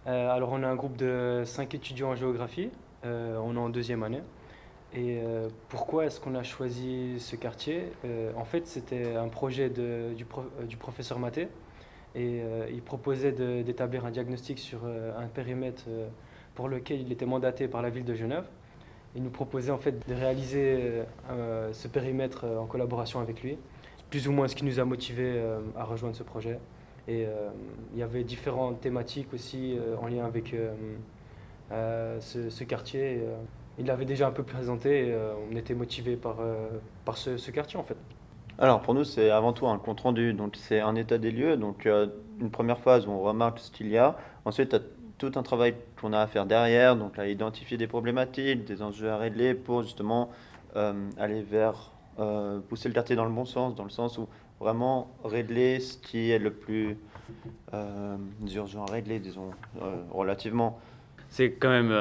Alors on a un groupe de 5 étudiants en géographie, on est en deuxième année. Et pourquoi est-ce qu'on a choisi ce quartier? En fait, c'était un projet du professeur Maté. Et il proposait d'établir un diagnostic sur un périmètre pour lequel il était mandaté par la ville de Genève. Il nous proposait en fait de réaliser ce périmètre en collaboration avec lui. C'est plus ou moins ce qui nous a motivés à rejoindre ce projet. Et il y avait différentes thématiques aussi en lien avec ce quartier. Il l'avait déjà un peu présenté et on était motivés par ce quartier en fait. Alors pour nous, c'est avant tout un compte rendu, donc c'est un état des lieux, donc une première phase où on remarque ce qu'il y a. Ensuite, tu tout un travail qu'on a à faire derrière, donc à identifier des problématiques, des enjeux à régler pour justement aller vers pousser le quartier dans le bon sens, dans le sens où vraiment régler ce qui est le plus urgent à régler, disons, relativement. C'est quand même.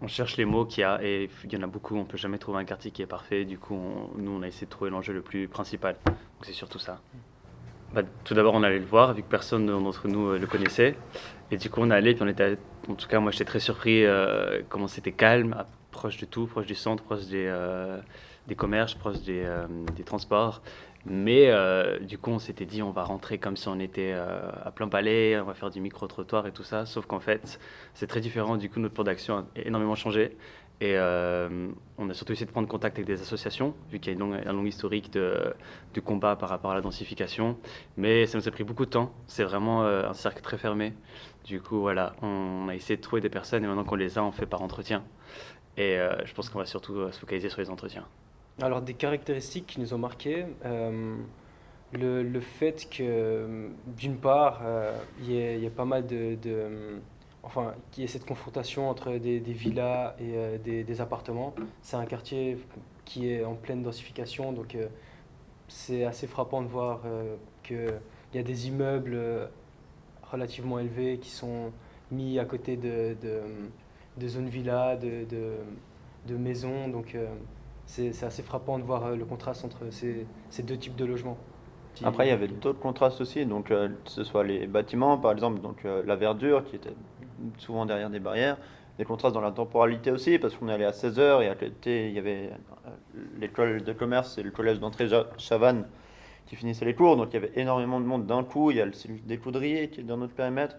On cherche les mots qu'il y a et il y en a beaucoup. On peut jamais trouver un quartier qui est parfait. Du coup, nous, on a essayé de trouver l'enjeu le plus principal. Donc, c'est surtout ça. Bah, tout d'abord, on allait le voir, vu que personne d'entre nous le connaissait. Et du coup, on est allé, puis on était. En tout cas, moi, j'étais très surpris comment c'était calme, proche de tout, proche du centre, proche des commerces, proche des transports. Mais du coup, on s'était dit, on va rentrer comme si on était à plein palais, on va faire du micro-trottoir et tout ça. Sauf qu'en fait, c'est très différent. Du coup, notre plan d'action a énormément changé. Et on a surtout essayé de prendre contact avec des associations, vu qu'il y a un long historique de combat par rapport à la densification. Mais ça nous a pris beaucoup de temps. C'est vraiment un cercle très fermé. Du coup, voilà, on a essayé de trouver des personnes et maintenant qu'on les a, on fait par entretien. Et je pense qu'on va surtout se focaliser sur les entretiens. Alors des caractéristiques qui nous ont marqué, le fait que d'une part il y ait pas mal enfin qu'il y ait cette confrontation entre des villas et des appartements. C'est un quartier qui est en pleine densification, donc c'est assez frappant de voir qu'il y a des immeubles relativement élevés qui sont mis à côté de zones villas, de maisons, donc c'est assez frappant de voir le contraste entre ces deux types de logements. Après, il y avait d'autres contrastes aussi, donc que ce soit les bâtiments, par exemple, donc la verdure qui était souvent derrière des barrières, des contrastes dans la temporalité aussi, parce qu'on est allé à 16 heures et à côté, il y avait l'école de commerce et le collège d'entrée Chavannes qui finissaient les cours, donc il y avait énormément de monde d'un coup, il y a le cellule des coudriers qui est dans notre périmètre,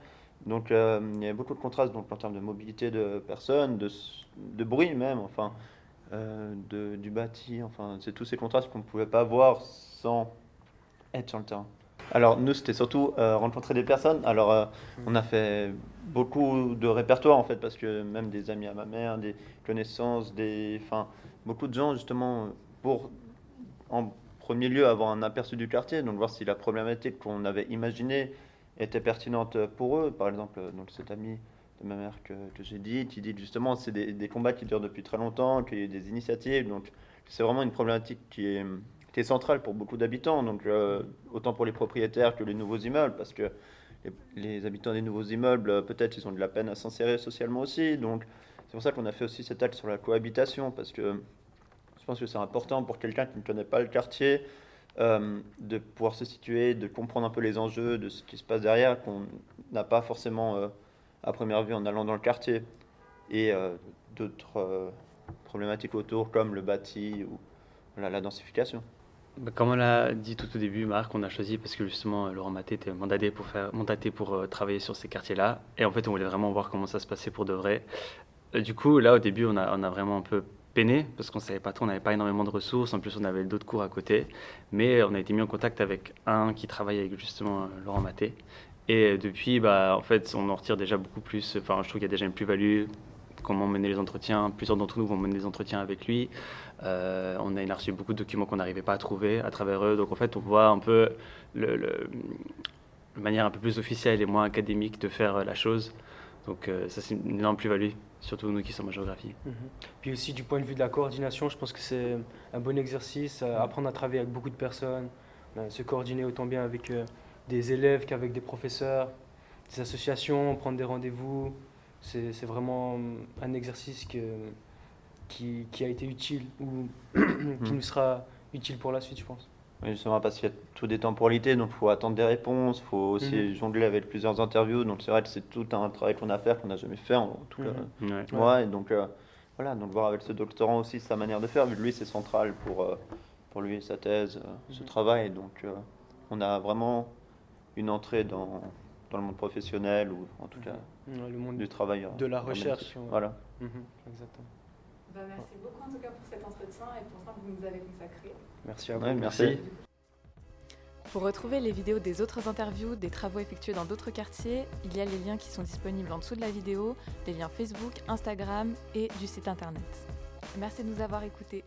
donc il y avait beaucoup de contrastes donc, en termes de mobilité de personnes, de bruit même, enfin, du bâti, enfin, c'est tous ces contrastes qu'on ne pouvait pas voir sans être sur le terrain. Alors nous, c'était surtout rencontrer des personnes. Alors on a fait beaucoup de répertoires en fait, parce que même des amis à ma mère, des connaissances, enfin, beaucoup de gens justement pour en premier lieu avoir un aperçu du quartier, donc voir si la problématique qu'on avait imaginée était pertinente pour eux. Par exemple, donc cet ami de ma mère que j'ai dit, qui dit que justement c'est des combats qui durent depuis très longtemps, qu'il y a eu des initiatives, donc c'est vraiment une problématique qui est centrale pour beaucoup d'habitants, donc autant pour les propriétaires que les nouveaux immeubles, parce que les habitants des nouveaux immeubles, peut-être ils ont de la peine à s'insérer socialement aussi, donc c'est pour ça qu'on a fait aussi cet acte sur la cohabitation, parce que je pense que c'est important pour quelqu'un qui ne connaît pas le quartier de pouvoir se situer, de comprendre un peu les enjeux, de ce qui se passe derrière, qu'on n'a pas forcément à première vue en allant dans le quartier. Et d'autres problématiques autour, comme le bâti ou voilà, la densification. Bah, comme on l'a dit tout au début, Marc, on a choisi parce que justement Laurent Maté était mandaté pour travailler sur ces quartiers-là. Et en fait, on voulait vraiment voir comment ça se passait pour de vrai. Du coup, là, au début, on a vraiment un peu peiné parce qu'on savait pas trop, on n'avait pas énormément de ressources. En plus, on avait d'autres cours à côté. Mais on a été mis en contact avec un qui travaille avec justement Laurent Maté. Et depuis, bah, en fait, on en retire déjà beaucoup plus. Enfin, je trouve qu'il y a déjà une plus-value. Comment mener les entretiens. Plusieurs d'entre nous vont mener des entretiens avec lui. Il a reçu beaucoup de documents qu'on n'arrivait pas à trouver à travers eux. Donc en fait, on voit un peu une manière un peu plus officielle et moins académique de faire la chose. Donc ça, c'est une énorme plus-value, surtout nous qui sommes en géographie. Mhm. Puis aussi du point de vue de la coordination, je pense que c'est un bon exercice, apprendre à travailler avec beaucoup de personnes, se coordonner autant bien avec des élèves qu'avec des professeurs, des associations, prendre des rendez-vous. C'est vraiment un exercice qui a été utile ou qui nous sera utile pour la suite, je pense. Oui, justement, parce qu'il y a tout des temporalités, donc il faut attendre des réponses, il faut aussi jongler avec plusieurs interviews. Donc c'est vrai que c'est tout un travail qu'on a à faire, qu'on n'a jamais fait, en tout cas, Ouais. moi. Et donc, voilà, donc voir avec ce doctorant aussi sa manière de faire, vu que lui, c'est central pour lui, sa thèse, ce travail. Donc, on a vraiment une entrée dans le monde professionnel, ou en tout cas Ouais, le monde du travail. de la en recherche. médecine. Ouais. Voilà. Exactement. Merci beaucoup en tout cas pour cet entretien et pour le temps que vous nous avez consacré. Merci à vous. Ouais, merci. Pour retrouver les vidéos des autres interviews, des travaux effectués dans d'autres quartiers, il y a les liens qui sont disponibles en dessous de la vidéo, les liens Facebook, Instagram et du site internet. Merci de nous avoir écoutés.